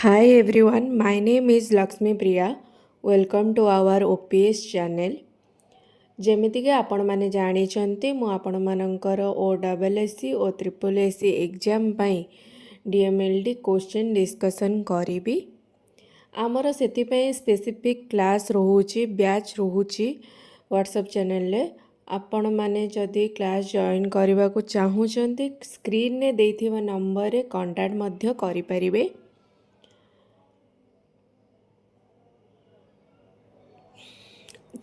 Hi everyone, my name is Lakshmi Priya. Welcome to our OPS channel. ଯେମିତିକି ଆପଣମାନେ ଜାଣିଛନ୍ତି ମୁଁ ଆପଣମାନଙ୍କର OSSC ଓ SSC ଏକ୍ଜାମ୍ ପାଇଁ DMLD କୋଶ୍ଚିନ୍ ଡିସ୍କସନ୍ କରିବି। ଆମର ସେଥିପାଇଁ ସ୍ପେସିଫିକ୍ କ୍ଲାସ୍ ରହୁଛି, ବ୍ୟାଚ୍ ରହୁଛି ହ୍ୱାଟ୍ସଆପ୍ ଚ୍ୟାନେଲରେ। ଆପଣମାନେ ଯଦି କ୍ଲାସ୍ ଜଏନ୍ କରିବାକୁ ଚାହୁଁଛନ୍ତି ସ୍କ୍ରିନ୍ରେ ଦେଇଥିବା ନମ୍ବରରେ କଣ୍ଟାକ୍ଟ ମଧ୍ୟ କରିପାରିବେ।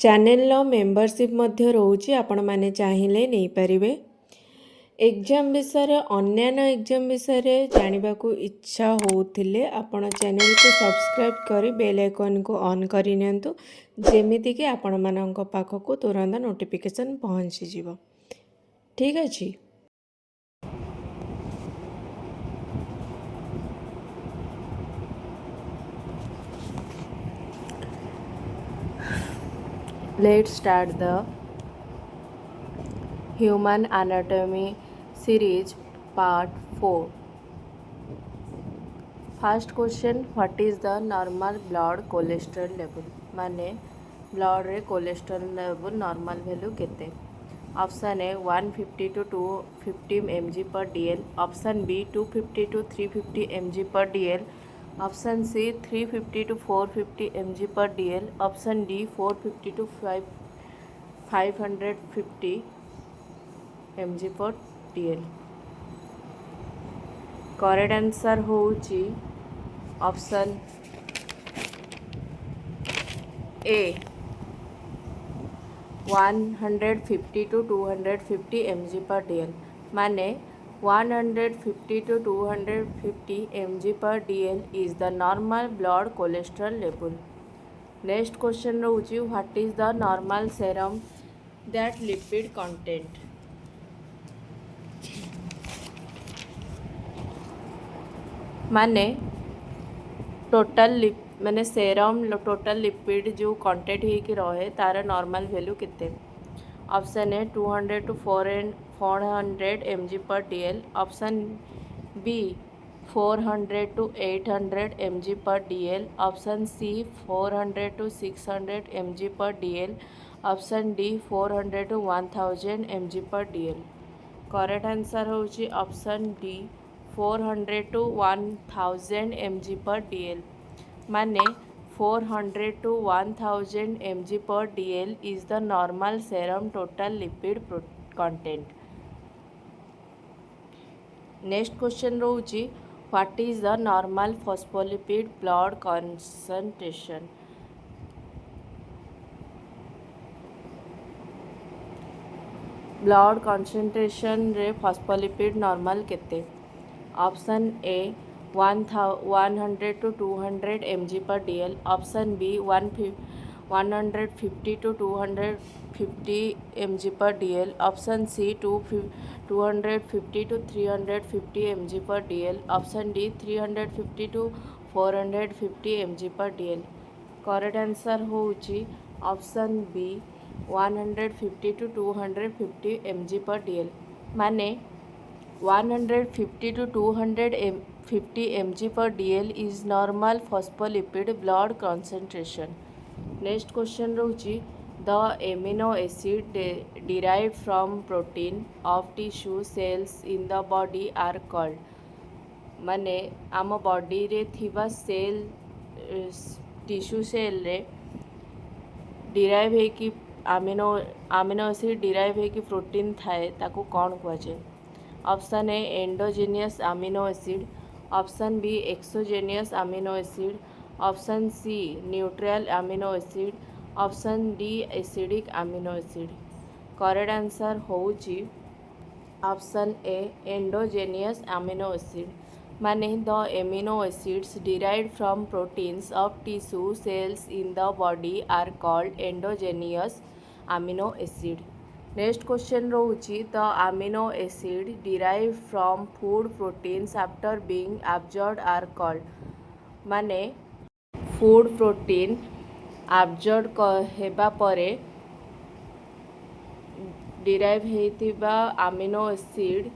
ଚ୍ୟାନେଲର ମେମ୍ବରସିପ୍ ମଧ୍ୟ ରହୁଛି, ଆପଣମାନେ ଚାହିଁଲେ ନେଇପାରିବେ। ଏକ୍ଜାମ୍ ବିଷୟରେ ଅନ୍ୟାନ୍ୟ ଏକ୍ଜାମ୍ ବିଷୟରେ ଜାଣିବାକୁ ଇଚ୍ଛା ହେଉଥିଲେ ଆପଣ ଚ୍ୟାନେଲକୁ ସବସ୍କ୍ରାଇବ୍ କରି ବେଲ୍ ଆଇକନ୍କୁ ଅନ୍ କରିନିଅନ୍ତୁ, ଯେମିତିକି ଆପଣମାନଙ୍କ ପାଖକୁ ତୁରନ୍ତ ନୋଟିଫିକେସନ୍ ପହଞ୍ଚିଯିବ। ଠିକ୍ ଅଛି। Let's start the Human Anatomy series part 4. First question, what is the normal blood cholesterol level? माने blood रे cholesterol level normal value केते? Option A 150 to 250 mg per dl. Option B 250 to 350 mg per dl. Option C 350 to 450 mg per dl. Option D 450 to 550 mg per dl. Correct answer होउची option A 150 to 250 mg per dl। माने 150 to 250 mg per dl is the normal blood cholesterol level। Next question रोची, what is the normal serum that lipid content? माने total माने serum total lipid जो content होकर रहे तार normal value केते? Option A 200 to 400 mg per dl। Option B 400 to 800 mg per dl। Option C 400 to 600 mg per dl। Option D 400 to 1000 mg per dl। Correct answer होची option D 400 to 1000 mg per dl। माने 400 to 1000 mg per dl is the normal serum total lipid content। Next question रोची, what is the normal phospholipid blood concentration? Blood concentration रे phospholipid normal केते? Option A 100 to 200 mg per dl। Option B 150 to 250 mg per dl। Option C 250 to 350 mg per dl। Option D 350 to 450 mg per dl। Correct answer होची option B 150 to 250 mg per dl। माने 150 to 250 mg per dl is normal phospholipid blood concentration। Next question रोची, the amino acid derived from protein of tissue cells in the body are called। माने आम body रे थिबा cell tissue cell रे derive है कि आमिनो acid derive है कि प्रोटीन थाए ताको कौन कहुए? Option A endogenous amino acid. Option B exogenous amino acid. Option C neutral amino acid. Option D acidic amino acid. Correct answer होउची option A endogenous amino acid. माने the amino acids derived from proteins of tissue cells in the body are called endogenous amino acid। Next question रोची, the amino acid derived from food proteins after being absorbed are called। माने food protein absorbed हेबा परे derive हेतिबा amino acid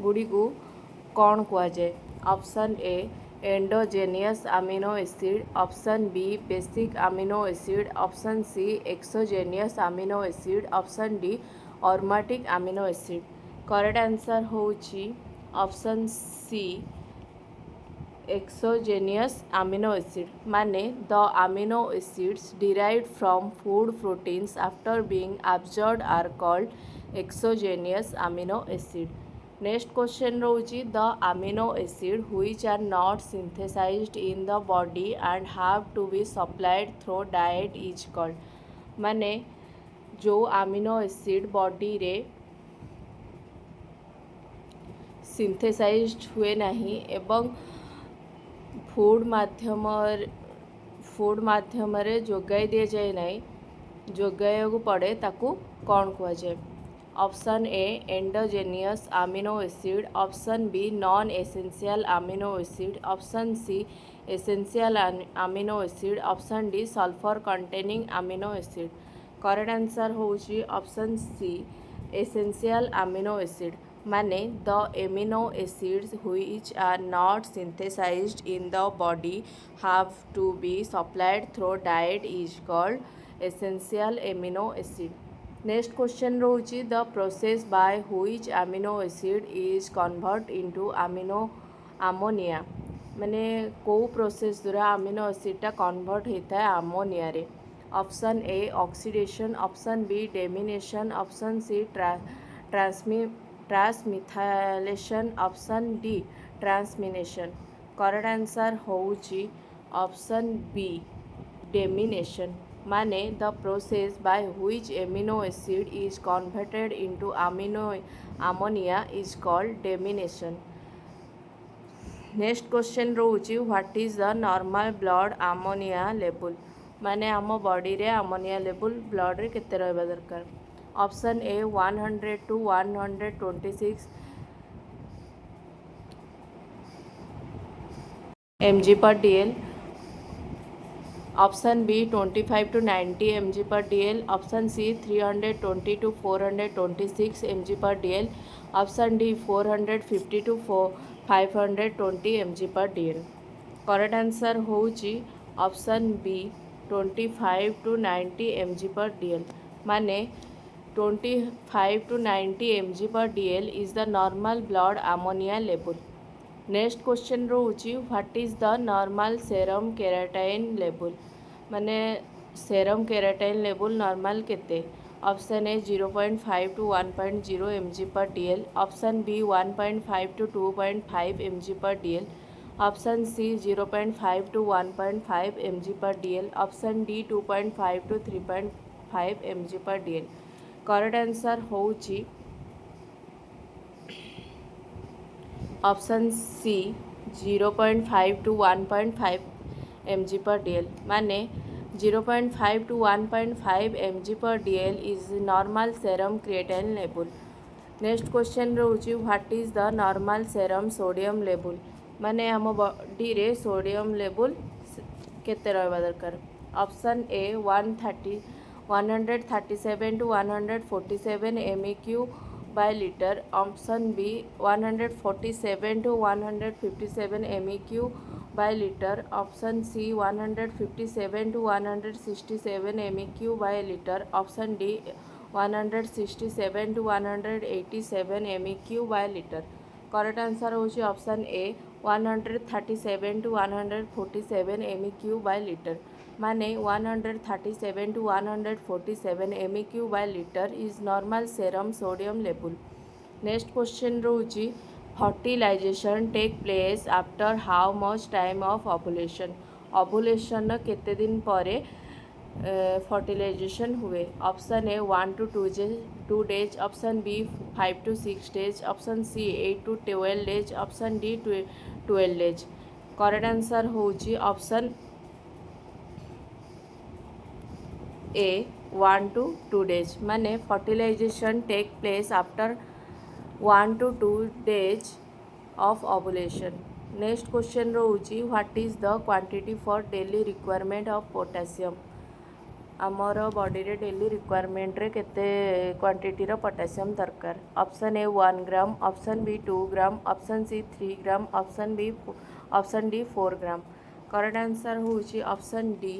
गुड़ी को कौन कहुए? Option A endogenous amino acid, option B basic amino acid, option C exogenous amino acid, option D aromatic amino acid. Correct answer होची option C exogenous amino acid माने the amino acids derived from food proteins after being absorbed are called exogenous amino acid. Next question रहुची the amino acid which are not synthesized in the body and have to be supplied through diet is called माने जो amino acid body रे synthesized हुए नहीं एवं food माध्यमरे जोगाई दि जाए नहीं जोगाइक पड़े ताकू कौन कहुए। Option A endogenous amino acid, option B non essential amino acid, option C essential amino acid, option D sulphur containing amino acid. Correct answer होची option C essential amino acid माने the amino acids which are not synthesized in the body have to be supplied through diet is called essential amino acid. Next question रहुची the process by which amino acid is convert into ammonia माने को process द्वारा amino acid convert होता है ammonia रे। Option A oxidation, option B deamination, option C transmethylation, option D transamination. Correct answer होची option B deamination माने the process by which amino acid is converted into ammonia is called deamination. Next question रहुची what is the normal blood ammonia level माने आम body रे ammonia level blood रे केते रहबा दरकार। Option A 100 to 126 mg per dl, option B 25 to 90 mg per dl, option C 320 to 426 mg per dl, option D 450 to 520 mg per dl। Correct answer होची option B 25 to 90 mg per dl माने 25 to 90 mg per dl is the normal blood ammonia level. Next question रहुची what is the normal serum creatinine level माने serum creatinine level normal केते। Option A 0.5 to 1.0 mg per dl, option B 1.5 to 2.5 mg per dl, option C 0.5 to 1.5 mg per dl, option D 2.5 to 3.5 mg per dl। Correct answer होची option C 0.5 to 1.5 mg per dl माने 0.5 to 1.5 mg per dl is normal serum creatinine level. Next question रहुची what is the normal serum sodium level माने आम body रे sodium level केते रहबा दरकार। Option A 137 to 147 MEq by liter, option B 147 to 157 MEq by liter, option C 157 to 167 MEq by liter, option D 167 to 187 MEq by liter। Correct answer होची option A 137 to 147 MEq by liter माने 137 to 147 MEq by liter is normal serum sodium level. Next question रहुची fertilisation take place after how much time of ovulation ovulation केते दिन परे fertilisation हुए। Option A 1 to 2 days, option B 5 to 6 days, option C 8 to 12 days, option D 12 days। Correct answer होची option A 1 to 2 days माने fertilisation take place after 1 to 2 days of ovulation. Next question रहुची what is the quantity for daily requirement of potassium आमर body रे daily requirement रे केते quantity रो potassium दरकार। Option A 1 gram, option B 2 gram, option C 3 gram, option D 4 gram. Correct answer होउची option D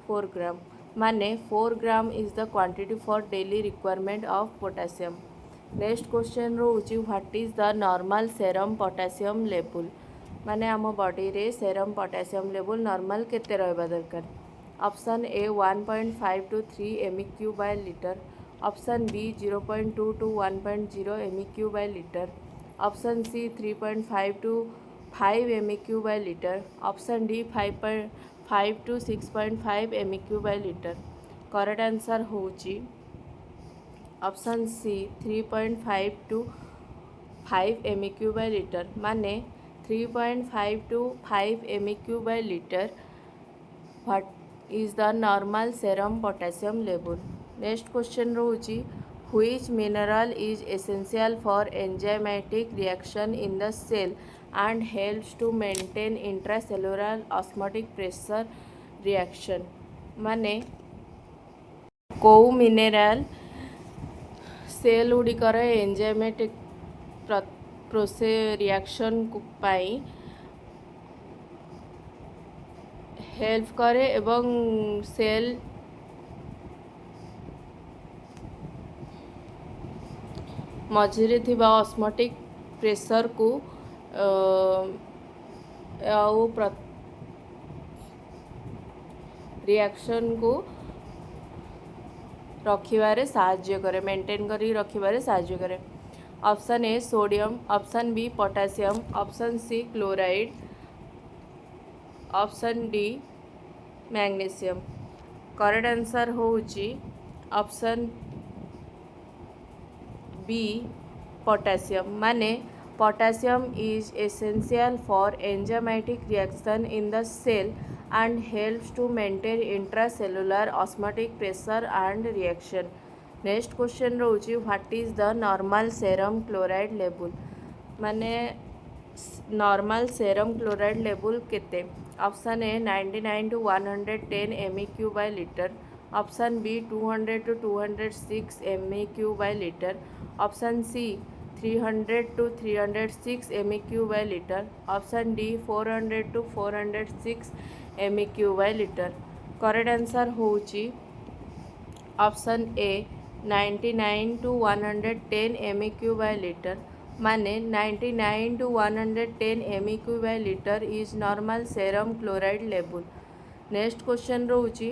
4 gram. माने 4 gram is the quantity for daily requirement of potassium. Next question रोची what is the normal serum potassium level. माने आम body रे serum potassium level normal केते रहबा दरकार। Option A 1.5 to 3 MEQ by liter, option B 0.2 to 1.0 MEQ by liter, option C 3.5 to 5 MEQ by liter, option D 5.5 to 6.5 MEQ by liter। Correct answer होची option C 3.5 to 5 MEQ by liter। माने 3.5 to 5 MEQ by liter what is the normal serum potassium level। Next question रोची which mineral is essential for enzymatic reaction in the cell and helps to maintain intracellular osmotic pressure reaction। माने कोउ mineral cell गुड़िकर enzymatic process reaction पाई help करे एवं cell मझिरे थिबा osmotic pressure को reaction को रखिबारे साहाय्य करे, मेंटेन करी रखिबारे साहाय्य करे। Option A sodium, option B potassium, option C chloride, option D magnesium. Correct answer होउची ऑप्शन बी पोटेशियम। माने potassium is essential for enzymatic reaction in the cell and helps to maintain intracellular osmotic pressure and reaction। Next question रोची what is the normal serum chloride level. माने normal serum chloride level केते। Option A 99 to 110 MEQ by liter, option B 200 to 206 MEQ by liter, option C 300 to 306 MEQ by liter, option D 400 to 406 MEQ by liter। Correct answer होची option A 99 to 110 MEQ by liter। माने 99 to 110 MEQ by liter is normal serum chloride level. Next question रोची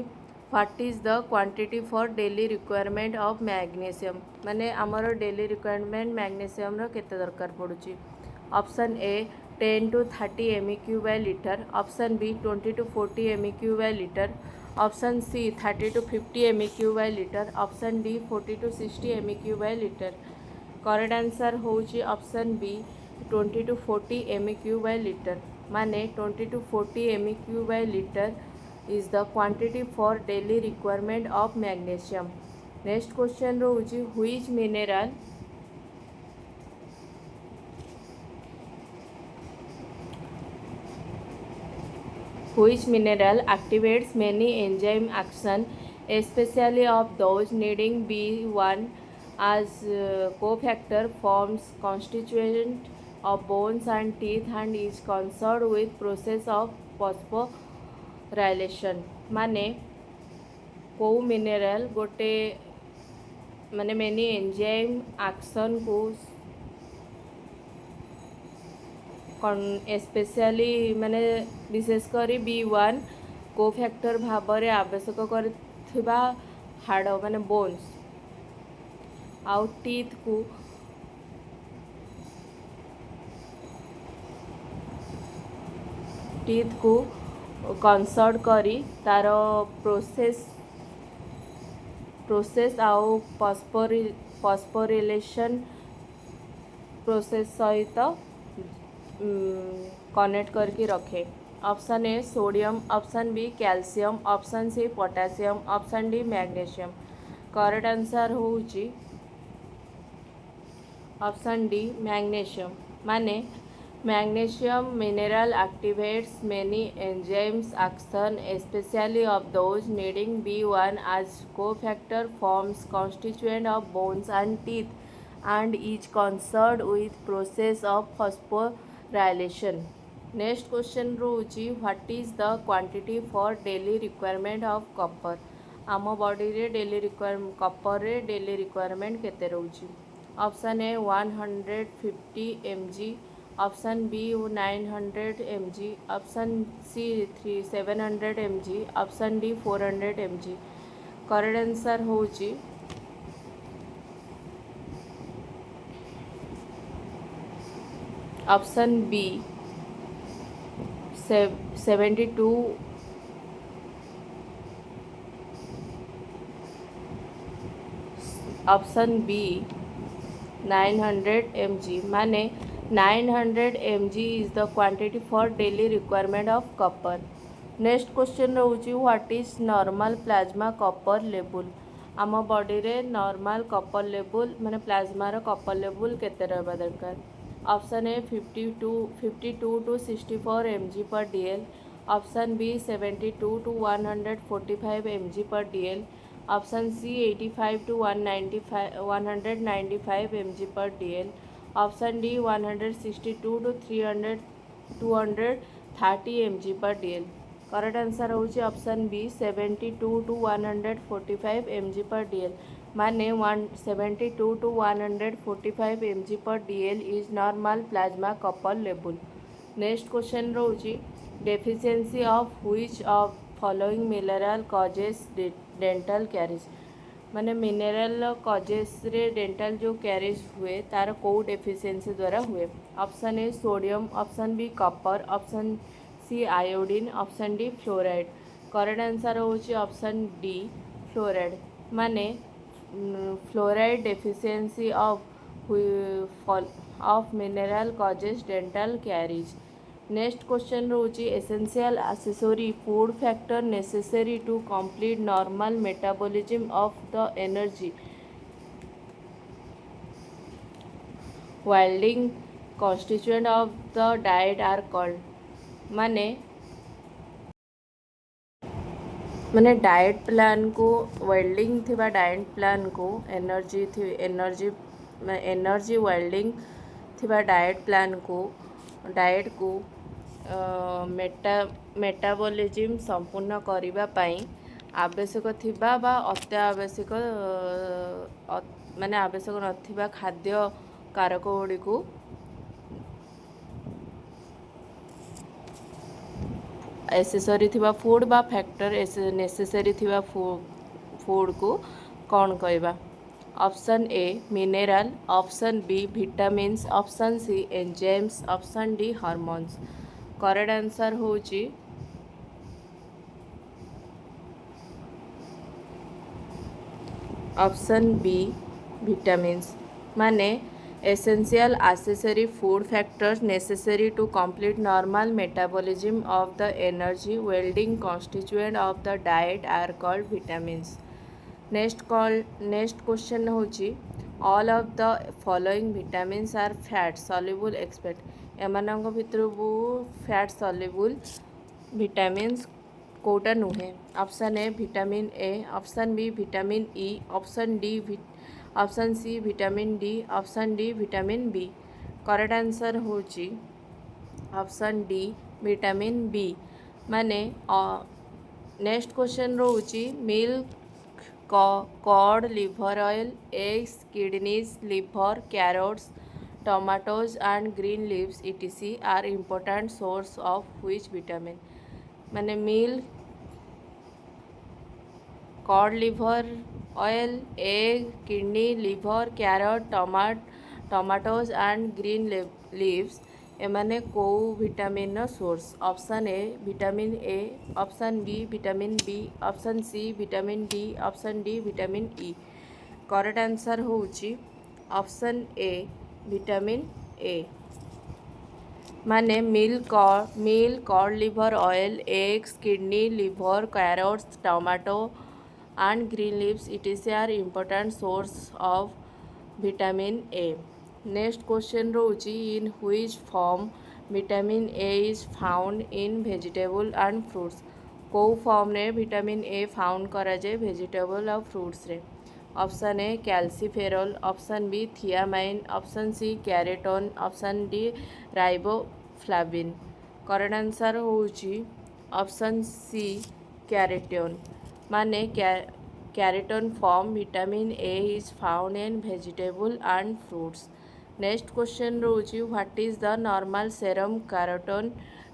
what is the quantity for daily requirement of magnesium. माने आमर daily requirement magnesium रो केते दरकार पड़ुची। Option A 10 to 30 MEQ by liter, option B 20 to 40 MEQ by liter, option C 30 to 50 MEQ by liter, option D 40 to 60 MEQ by liter। Correct answer होची option B 20 to 40 MEQ by liter। माने 20 to 40 MEQ by liter is the quantity for daily requirement of magnesium। Next question रोची which mineral which mineral activates many enzyme action, especially of those needing B1 as cofactor, forms constituent of bones and teeth and is concerned with process of phosphorylation। माने कोउ mineral गोटे माने many enzyme action को specially माने विशेषकर B1 cofactor भाव में आवश्यक करथिबा हाड़ माने बोन्स आउ टीथ को कंसर्ट करी तार प्रोसेस आउ फॉस्फोरिलेशन प्रोसेस सहित कनेक्ट करके रखे। Option A sodium, option B calcium, option C potassium, option D magnesium. Correct answer होउची ऑप्शन डी मैग्नीशियम। माने Magnesium mineral activates many enzymes action, especially of those needing B1 as cofactor, forms constituent of bones and teeth, and is concerned with process of phosphorylation. Next question ରହୁଛି what is the quantity for daily requirement of copper? ଆମ ବଡ଼ିରେ daily କପରରେ daily requirement କେତେ ରହୁଛି? Option A 150 mg, option B 900 mg, option C 700 mg, option D 400 mg। Correct answer होची option B 72, option B 900 mg माने 900 mg is the quantity for daily requirement of copper. Next question रोचे what is normal plasma copper level? आम body रे normal copper level माने प्लाज्मार copper level केते रहबा दरकार? Option A 52 to 64 mg per dl, option B 72 to 145 mg per dl, option C 85 to 195 mg per dl, option D 162 to 230 mg per dl। Correct answer होची option B 72 to 145 mg per dl माने 172 to 145 mg per dl is normal plasma copper level। Next question रोची deficiency of which of following mineral causes dental caries? माने mineral causes रे dental जो caries हुए तार को deficiency द्वारा हुए? Option A sodium, option B copper, option C iodine, option D fluoride. Correct answer होची ऑप्शन डी फ्लोराइड माने fluoride deficiency of mineral causes dental caries. Next question रोची essential accessory food factor necessary to complete normal metabolism of the energy वाइल्डिंग constituent of the diet are called? माने diet plan को yielding थिबा diet plan को energy yielding थिबा diet plan को diet को metabolism संपूर्ण करिबा पई आवश्यक थिबा बा अत्यावश्यक माने आवश्यक नथिबा खाद्य कारक गुडी को एसेसरी थिबा फूड बा फैक्टर नेसेसरी थिबा फूड को कौन कहबा? Option A mineral, option B vitamins, option C enzymes, option D hormones. Correct answer होची ऑप्शन बी विटामिन्स माने essential accessory food factors necessary to complete normal metabolism of the energy welding constituent of the diet are called vitamins। next question होची all of the following vitamins are fat soluble except एमानंग भितरु fat soluble vitamins कोटा नुहे? Option A vitamin A, option B vitamin E, option D option C vitamin D, option D vitamin B. Correct answer होची option D vitamin B माने next question रोची milk cod liver oil eggs kidneys liver carrots tomatoes and green leaves etc are important source of which vitamin? माने milk cod liver oil egg kidney liver carrot tomatoes and green leaves एमाने को vitamin source? Option A vitamin A, option B vitamin B, option C vitamin D, option D vitamin E. Correct answer होची option A vitamin A माने milk cod liver oil eggs kidney liver carrots tomato and green leaves etc are important source of vitamin A। next question रोची in which form Vitamin A is found in vegetable and fruits. କେଉଁ ଫର୍ମରେ vitamin A ଫାଉଣ୍ଡ କରାଯାଏ vegetable ଆଉ ଫ୍ରୁଟ୍ସରେ? Option A calciferol, option B thiamine, option C carotene, option D riboflavin. Correct answer ହେଉଛି option C carotene. ମାନେ carotene form vitamin A is found in vegetable and fruits. Next question रोची what is the normal serum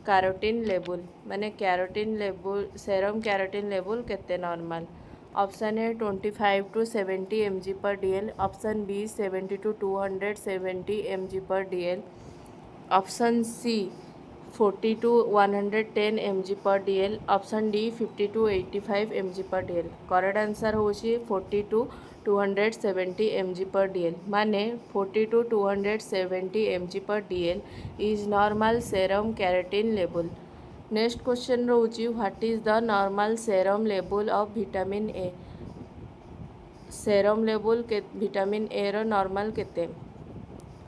carotene level माने carotene level serum carotene level केते normal? Option A 25 to 70 mg per dl, option B 70 to 270 mg per dl, option C 40 to 110 mg per dl, option D 50 to 85 mg per dl। Correct answer होची 40 to 270 mg per dl। माने 40 to 270 mg per dl is normal serum creatine level। Next question रोची what is the normal serum level of vitamin A? Serum level के vitamin A रो normal केते?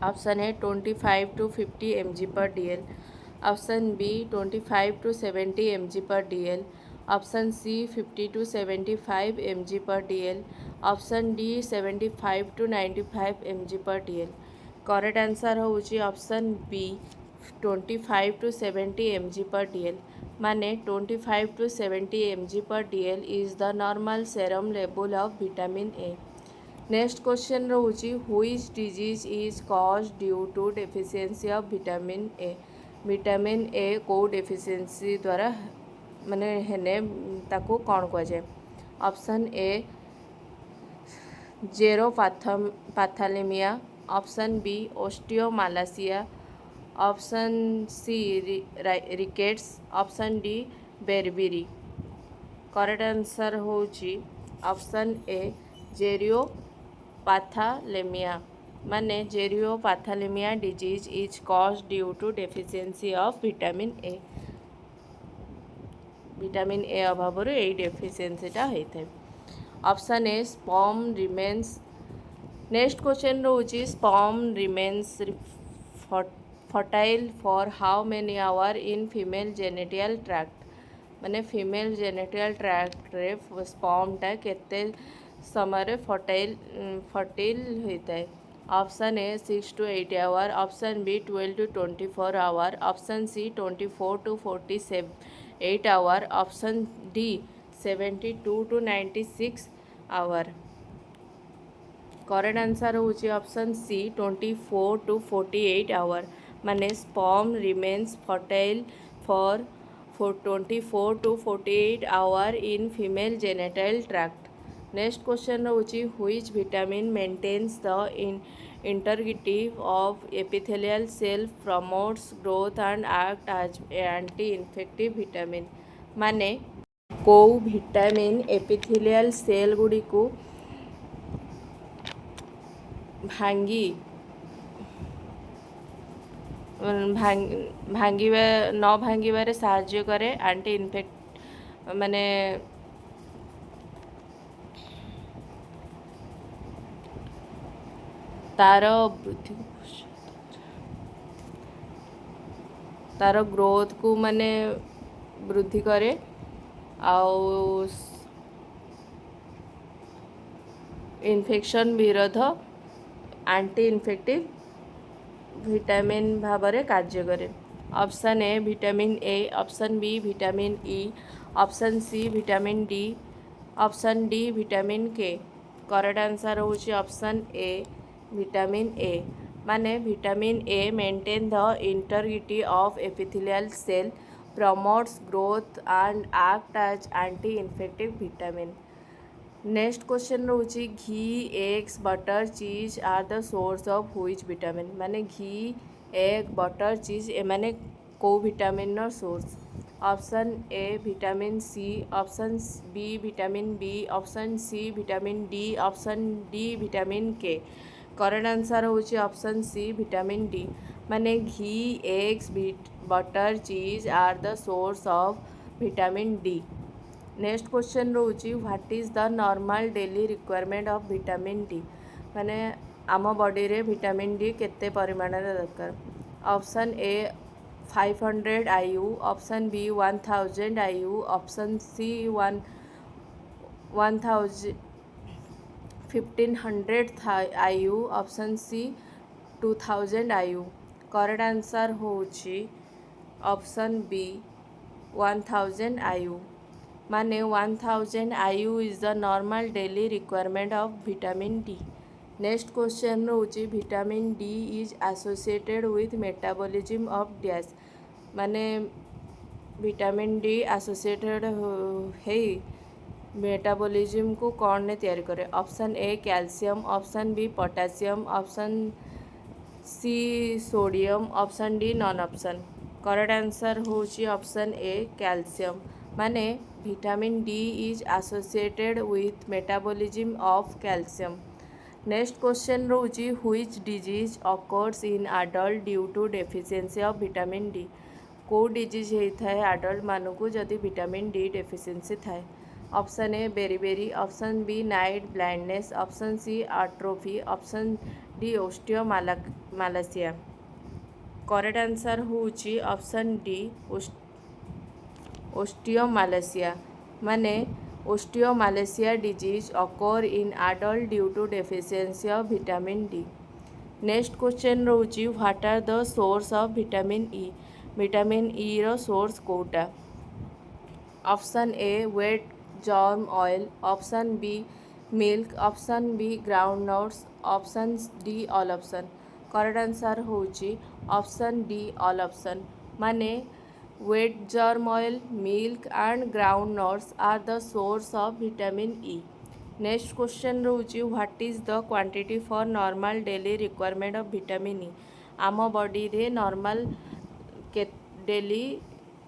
Option A 25 to 50 mg per dl, option B 25 to 70 mg per dl, option C 50 to 75 mg per dl, option D 75 to 95 mg per dl। Correct answer होची option B 25 to 70 mg per dl। माने 25 to 70 mg per dl is the normal serum level of vitamin A। Next question रोची which disease is cause due to deficiency of vitamin A? Vitamin A को deficiency द्वारा माने हेने ताको कौन कह जाए? Option A xerophthalmia, option B osteomalacia, option C rickets, option D beriberi. Correct answer होची ऑप्शन ए जेरियोपाथैलेमिया। माने xerophthalmia disease is cause due to deficiency of vitamin A. Vitamin A अभाव यही डेफिशिएंसीटा होता है। Option A sperm remains. Next question रोची sperm remains fertile for how many hour in female genital tract? माने female genital tract रे स्पर्मटा केते समय फर्टाइल होता है? Option A 6 to 8 hour, option B 12 to 24 hour, option C 24 to 48 hour, option D 72 to 96 hour. Correct answer होची option C 24 to 48 hour. माने sperm remains fertile for 24 to 48 hour in female genital tract. Next question रोची which vitamin maintains the integrity of epithelial cell, promotes growth and act as anti infective vitamin? माने को vitamin epithelial cell Gudi को भांगी भांगिबा न भांगिबारे साहाय्य करे anti infect माने तार वृद्धि तार ग्रोथ को माने वृद्धि करे आउ इन्फेक्शन विरोध एंटी इन्फेक्टिव विटामिन भाव में कार्य करे। Option A vitamin A, option B vitamin E, option C vitamin D, option D vitamin K. Correct answer होची ऑप्शन ए विटामिन ए। माने vitamin A maintain the integrity of epithelial cell, promotes growth and act as anti infective vitamin. Next question रोची ghee eggs butter cheese are the source of which vitamin? माने ghee egg butter cheese ए माने को vitamin नो source? Option A vitamin C, option B vitamin B, option C vitamin D, option D vitamin K. Correct answer होची option C vitamin D. माने ghee eggs butter cheese are the source of vitamin D. Next question रोची what is the normal daily requirement of vitamin D? माने आम body रे vitamin D केते परिमाण दरकार? Option A 500 IU, option B 1000 IU, option C 1000 1500 IU, option C 2000 IU. Correct answer होउची option B 1000 IU. माने 1000 IU is the normal daily requirement of vitamin D. Next question होउची vitamin D is associated with metabolism of dash. माने vitamin D associated है metabolism को कौन ने तैयारी करे? Option A calcium, option B potassium, option C sodium, option D none option. Correct answer होची option A calcium. माने vitamin D is associated with metabolism of calcium. Next question रोची which disease occurs in adult due to deficiency of vitamin D. को disease होता है adult मानू जदि vitamin D deficiency थाए? Option A beriberi, option B night blindness, option C atrophy, option D osteomalacia. Correct answer होची option D osteomalacia. माने osteomalacia disease occur in adult due to deficiency of vitamin D. Next question रोची what are the source of vitamin E. Vitamin E रो source कोटा? Option A wheat germ oil, option B milk, option B ground nuts, option D all option. Correct answer होची option D all option. माने wheat germ oil, milk and ground nuts are the source of vitamin E. Next question रोची what is the quantity for normal daily requirement of vitamin E. आम body रे normal daily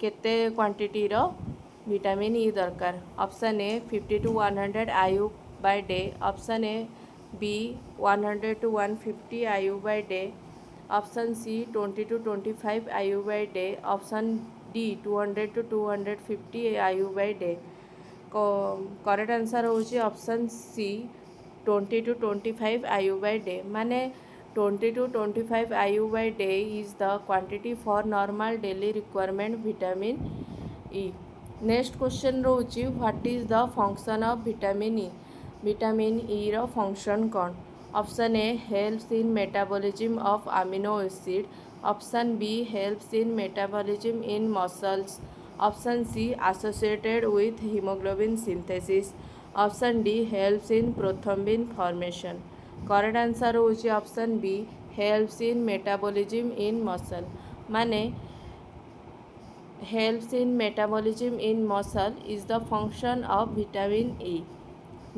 केते quantity रो vitamin E दरकार? Option A 50 to 100 IU by day, option A B 100 to 150 IU by day, option C 20 to 25 IU by day, option D 200 to 250 IU by day. Correct answer होची option C 20 to 25 IU by day. माने 20 to 25 IU by day is the quantity for normal daily requirement vitamin E. Next question रोची what is the function of vitamin E. Vitamin E रो function कौन? Option A helps in metabolism of amino acid, option B helps in metabolism in muscles, option C associated with haemoglobin synthesis, option D helps in prothrombin formation. Correct answer होची option B helps in metabolism in muscle. माने helps in metabolism in muscle is the function of vitamin E.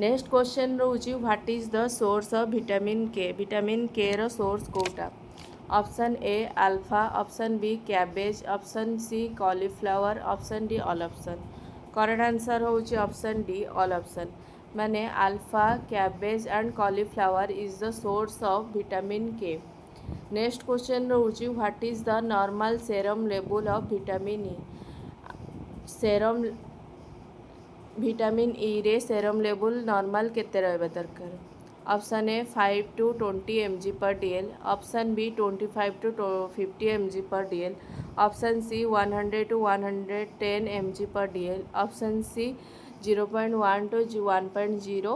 Next question रोची what is the source of vitamin K. vitamin K रो source कोटा? Option A alpha, option B cabbage, option C cauliflower, option D all option. Correct answer होची option D all option. माने alpha, cabbage and cauliflower is the source of vitamin K. Next question रोची what is the normal serum level of vitamin E. Serum vitamin E रे serum level normal केते रहबा दरकार? Option A 5 to 20 mg per dl, option B 25 to 50 mg per dl, option C 100 to 110 mg per dl, option C 0.1 to 1.0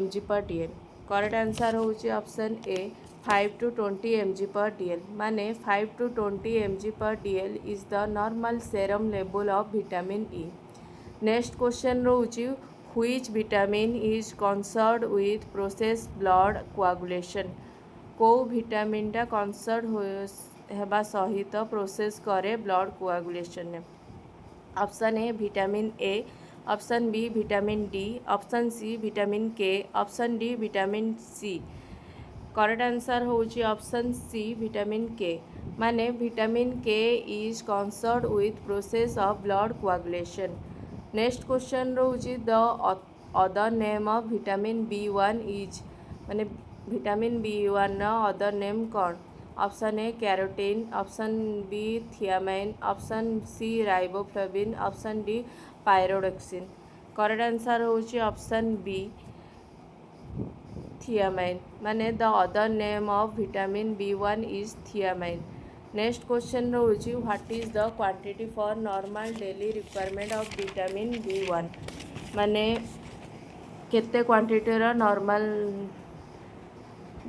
mg per dl. Correct answer होची option A 5 to 20 mg per dl. माने 5 to 20 mg per dl is the normal serum level of vitamin E. Next question रोची which vitamin is concerned with process blood coagulation. को विटामिनटा concerned होबा सहित process करे blood coagulation ने? Option A vitamin A, option B vitamin D, option C vitamin K, option D vitamin C. Correct answer होची option C vitamin K. माने vitamin K is concerned with process of blood coagulation. Next question रोची the other name of vitamin B1 is. माने vitamin B1 other name कौन? Option A carotene, option B thiamine, option C riboflavin, option D pyridoxine. Correct answer होची option B thiamine. माने the other name of vitamin B1 is thiamine. Next question रोचे what is the quantity for normal daily requirement of vitamin B1 माने केते क्वांटिटीर normal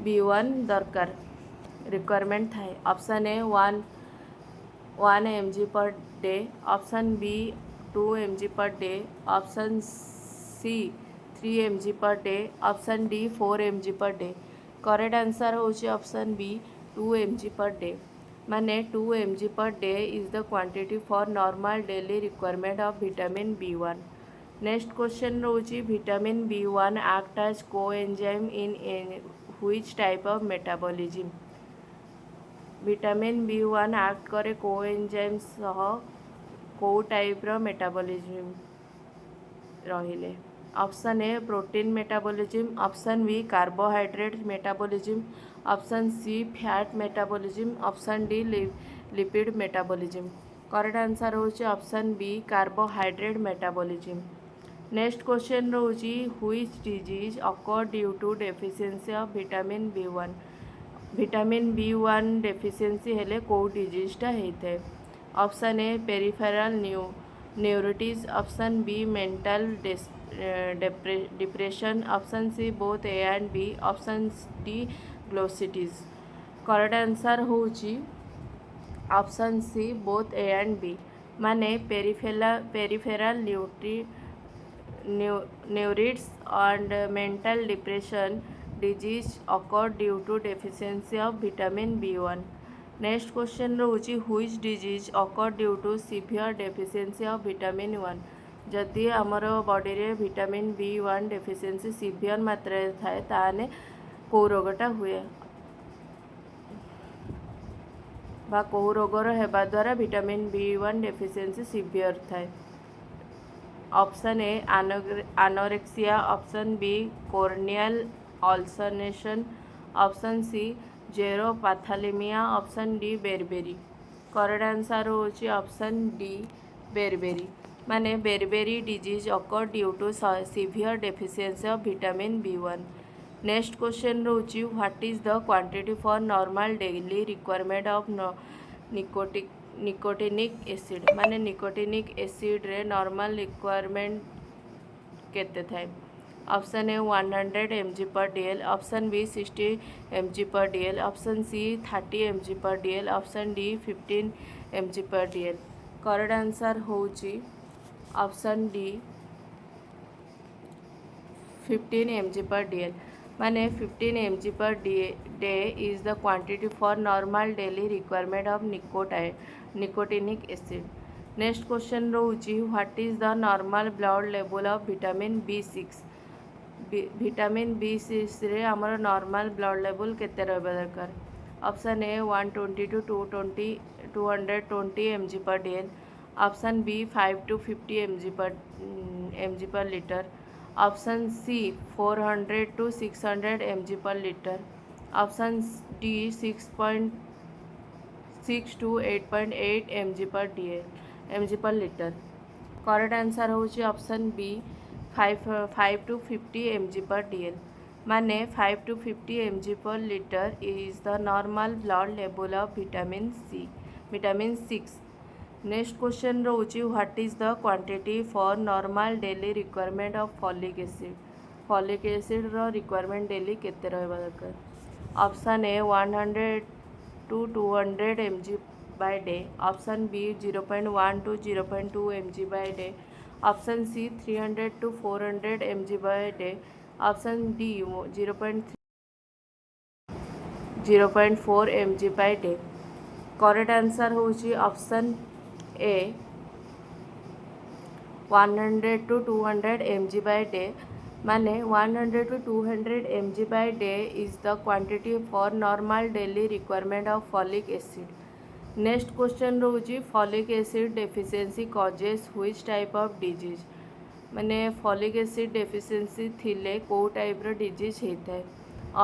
B1 दरकार requirement थाए option A 1 mg per day option B 2 mg per day option C 3 mg per day option D 4 mg per day correct answer होची option B 2 mg per day माने 2 mg per day is the quantity for normal daily requirement of vitamin B1 next question रोची vitamin B1 act as coenzyme in which type of metabolism vitamin B1 act करे coenzyme सह को type रो metabolism रहिले option A protein metabolism option B carbohydrate metabolism option C fat metabolism option D lipid metabolism correct answer होची option B carbohydrate metabolism next question रोची which disease occur due to deficiency of vitamin B1 vitamin B1 deficiency हेले को डिजीजटा होता है option A peripheral neuritis option B mental depression option C both A and B option D glossitis correct answer होची option C both A and B माने peripheral neuritis and mental depression disease occur due to deficiency of vitamin B1 next question रोची which disease occur due to severe deficiency of vitamin 1 जदि आमर body रे vitamin B1 deficiency severe मात्रा थाए ताने को रोगटा हुए बा को रोगर हेबा द्वारा विटामिन B1 डेफिशिएंसी सीवियर थाए option A anorexia option B corneal ulceration option C xerophthalmia option D beriberi correct answer होची ऑप्शन डी बेरबेरी माने beriberi disease occur due to severe deficiency of vitamin B1 next question रोची what is the quantity for normal daily requirement of nicotinic acid माने nicotinic acid रे normal requirement केते थाए option A 100 mg per DL option B 60 mg per DL option C 30 mg per DL option D 15 mg per DL correct answer होची option D 15 mg per DL माने 15 mg per day is the quantity for normal daily requirement of nicotinic acid next question रोची what is the normal blood level of vitamin B6 vitamin B6 रे आमर normal blood level केते रहबा दरकार option A 120 to 220 mg per DL option B 5 to 50 mg per litre option C 400 to 600 mg per litre option D 6.6 to 8.8 mg per litre correct answer होची option B 5 to 50 mg per DL माने 5 to 50 mg per litre is the normal blood level of vitamin 6 next question रोची what is the quantity for normal daily requirement of folic acid रो requirement daily केते रहबा दरकार option A 100 to 200 mg by day option B 0.1 to 0.2 mg by day option C 300 to 400 mg by day option D 0.4 mg by day correct answer होची option A 100 to 200 mg by day माने 100 to 200 mg by day is the quantity for normal daily requirement of folic acid next question रोची folic acid deficiency causes which type of disease माने folic acid deficiency थिले को type रो disease होता है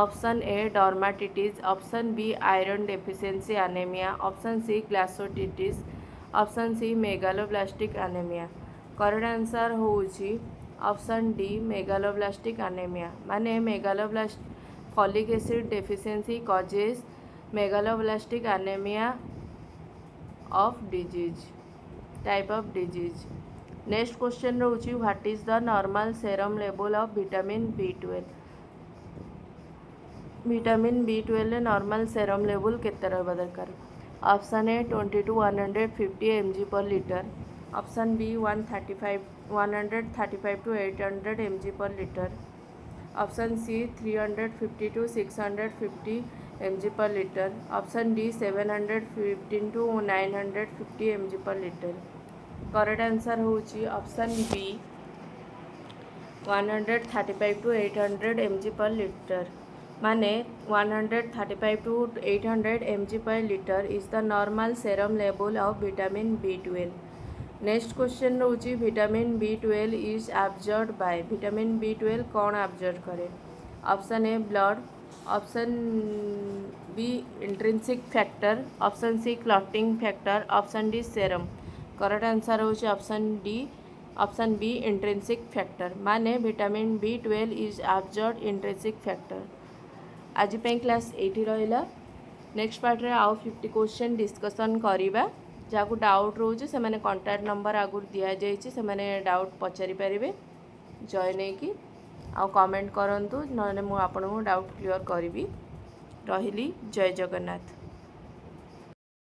option A dermatitis option B iron deficiency anaemia option C glossitis option C megaloblastic anaemia correct answer होची option D megaloblastic anaemia माने folic acid deficiency causes megaloblastic anaemia of disease. Type of disease. Next question रहुची what is the normal serum level of vitamin B12. vitamin B12 normal serum level केते रहबा दरकार. Option A 20 to 150 mg per liter. Option B 135 to 800 mg per liter. Option C 350 to 650 mg per liter. Option D 715 to 950 mg per liter. Correct answer होची option B 135 to 800 mg per liter. माने 135 to 800 mg per liter is the normal serum level of vitamin B12. Next question रोची vitamin B12 is absorbed by. Vitamin B12 कौन absorb करे. Option A blood. Option B intrinsic factor. Option C clotting factor. Option D serum. Correct answer होची option D. Option B intrinsic factor. माने vitamin B12 is absorbed intrinsic factor. आज class एटी रहा. Next part रे आउ 50 question discussion करिबा. जहाँ doubt रोचे से मैंने कॉन्टैक्ट नंबर आगुरी दि जाइए से मैंने डाउट पचारि पारे जॉइन होगी आउ कमेंट करंतु नने मु आपन डाउट क्लियर करी. रही जय जगन्नाथ.